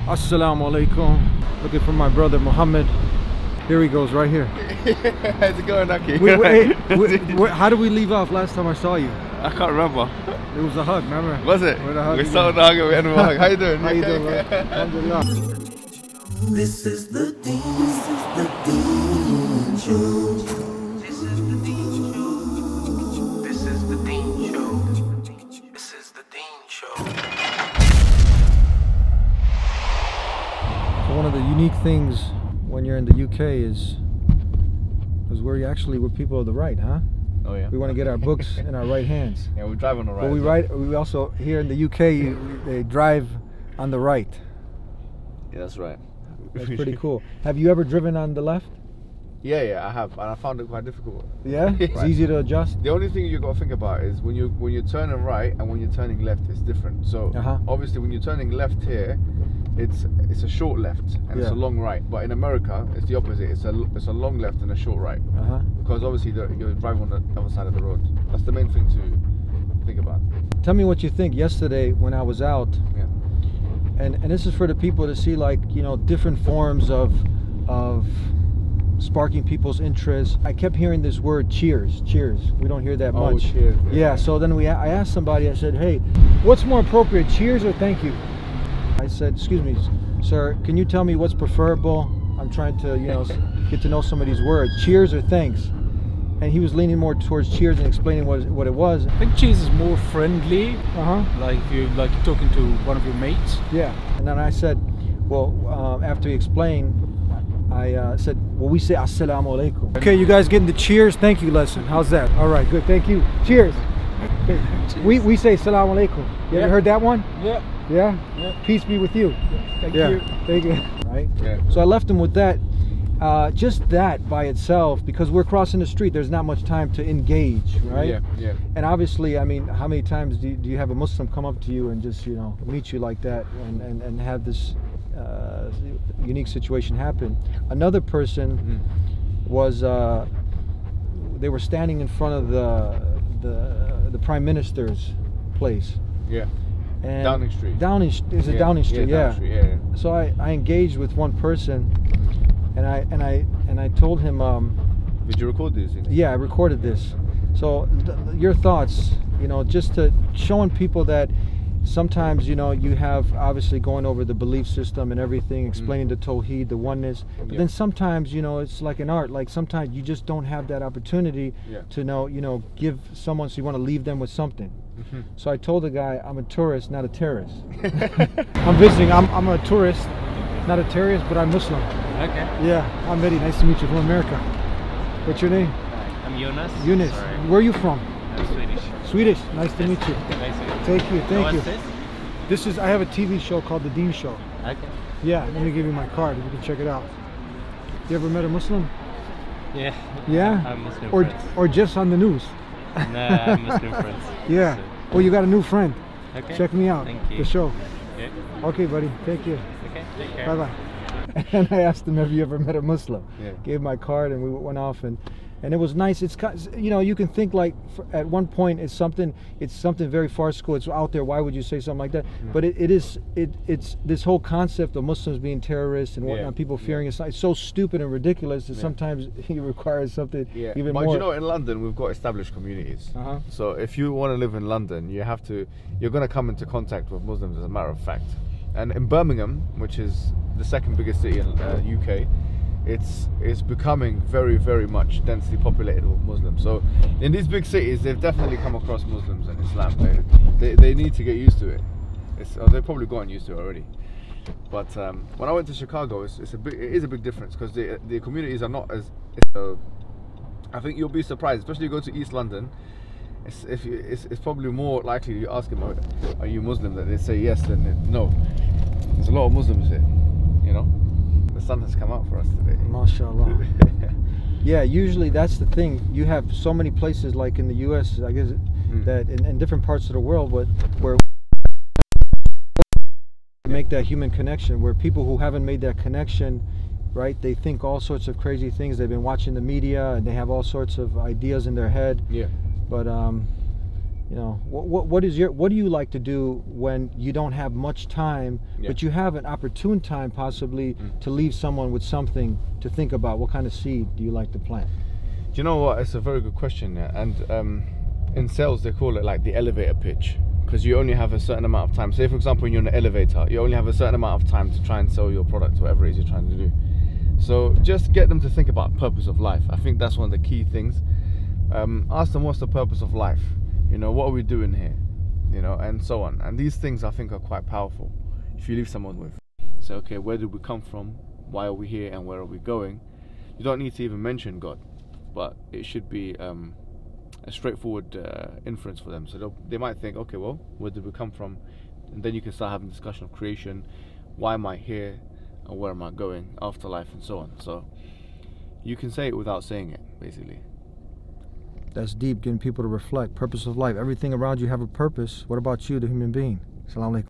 Assalamu alaikum. Looking for my brother Muhammad. Here he goes, right here. How's it going, Aki? How did we leave off last time I saw you? I can't remember. It was a hug, remember? Was it? We started the hug and we ended with a hug. How you doing? How you doing, man? Alhamdulillah. This is the Dean Show. This is the Dean Show. This is the Dean Show. This is the Dean Show. So one of the unique things when you're in the UK is we're people of the right, huh? Oh yeah. We want to get our books in our right hands. Yeah, we drive on the right. But we also here in the UK they drive on the right. Yeah, that's right. That's pretty cool. Have you ever driven on the left? Yeah, I have, and I found it quite difficult. Yeah, it's easy to adjust. The only thing you got to think about is when you're turning right and when you're turning left, it's different. So obviously, when you're turning left here, it's a short left and it's a long right. But in America, it's the opposite. It's a long left and a short right. Because obviously you're driving on the other side of the road. That's the main thing to think about. Tell me what you think. Yesterday when I was out. Yeah. And this is for the people to see, like, you know, different forms of sparking people's interest. I kept hearing this word cheers. We don't hear that much. Cheers. Yeah, so then I asked somebody, I said, hey, what's more appropriate, cheers or thank you? I said, excuse me, sir, can you tell me what's preferable? I'm trying to, you know, get to know some of these words. Cheers or thanks? And he was leaning more towards cheers and explaining what it was. I think cheers is more friendly. Like if you're talking to one of your mates. Yeah. And then I said, well, after he explained, I said, well, we say assalamu alaikum. Okay, you guys getting the cheers thank you lesson. How's that? All right, good. Thank you. Cheers. Okay. We say assalamu alaikum. You ever heard that one? Yeah. Yeah? Peace be with you. Thank you. Thank you. Right? Yeah. So I left him with that. Just that by itself, because we're crossing the street, there's not much time to engage, right? Yeah. And obviously, I mean, how many times do you have a Muslim come up to you and just, you know, meet you like that and have this unique situation happen? Another person was, they were standing in front of the Prime Minister's place. Yeah. And Downing Street. Downing Street, Downing Street, Downing Street, yeah. So I engaged with one person. And I told him. Did you record these things? Yeah, I recorded this. So your thoughts, you know, just to showing people that sometimes, you know, you have obviously going over the belief system and everything, explaining the Tawheed, the oneness. But then sometimes, you know, it's like an art. Like sometimes you just don't have that opportunity to know, you know, give someone. So you want to leave them with something. So I told the guy, I'm a tourist, not a terrorist. I'm visiting. I'm a tourist, not a terrorist, but I'm Muslim. Okay. Yeah, I'm Eddie. Nice to meet you from America. What's your name? I'm Jonas. Eunice. Sorry. Where are you from? I'm Swedish. Swedish. Nice to meet you. Nice to meet you. Thank you. Thank you. What's this? This is. I have a TV show called The Dean Show. Okay. Yeah. Let me give you my card. You can check it out. You ever met a Muslim? Yeah. Yeah. I'm Muslim Or friends. or just on the news? Nah, I'm Muslim friends. Yeah. So, Well, you got a new friend. okay. Check me out. Thank you. The show. Yeah. Okay, buddy. Thank you. Okay. Take care. Bye bye. And I asked him, have you ever met a Muslim? Yeah. Gave my card and we went off, and it was nice. It's, you know, you can think like at one point it's something very farcical. It's out there. Why would you say something like that? But it's this whole concept of Muslims being terrorists and whatnot, people fearing it's so stupid and ridiculous that sometimes it requires something even more. But you know, in London we've got established communities. So if you want to live in London, you're going to come into contact with Muslims, as a matter of fact. And in Birmingham, which is the second biggest city in UK, it's becoming very, very much densely populated with Muslims. So in these big cities, they've definitely come across Muslims and Islam. They need to get used to it. They've probably gotten used to it already. But when I went to Chicago, it is a big difference, because the communities are not as. I think you'll be surprised, especially if you go to East London. It's probably more likely you ask them, are you Muslim, that they say yes than no. There's a lot of Muslims here, you know. The sun has come out for us today. MashaAllah. Yeah, usually that's the thing. You have so many places, like in the US, I guess, that in different parts of the world, where make that human connection, where people who haven't made that connection, right, they think all sorts of crazy things. They've been watching the media and they have all sorts of ideas in their head. Yeah. But You know, what do you like to do when you don't have much time, but you have an opportune time possibly to leave someone with something to think about? What kind of seed do you like to plant? Do you know what? It's a very good question, and in sales they call it like the elevator pitch, because you only have a certain amount of time. Say for example, when you're in an elevator, you only have a certain amount of time to try and sell your product, whatever it is you're trying to do. So just get them to think about purpose of life. I think that's one of the key things. Ask them, what's the purpose of life? You know, what are we doing here? You know, and so on. And these things I think are quite powerful if you leave someone with. So, okay, where did we come from? Why are we here? And where are we going? You don't need to even mention God, but it should be a straightforward inference for them. So they might think, okay, well, where did we come from? And then you can start having discussion of creation. Why am I here? And where am I going? Afterlife and so on. So you can say it without saying it, basically. That's deep, getting people to reflect. Purpose of life. Everything around you have a purpose. What about you, the human being? Assalamu alaikum.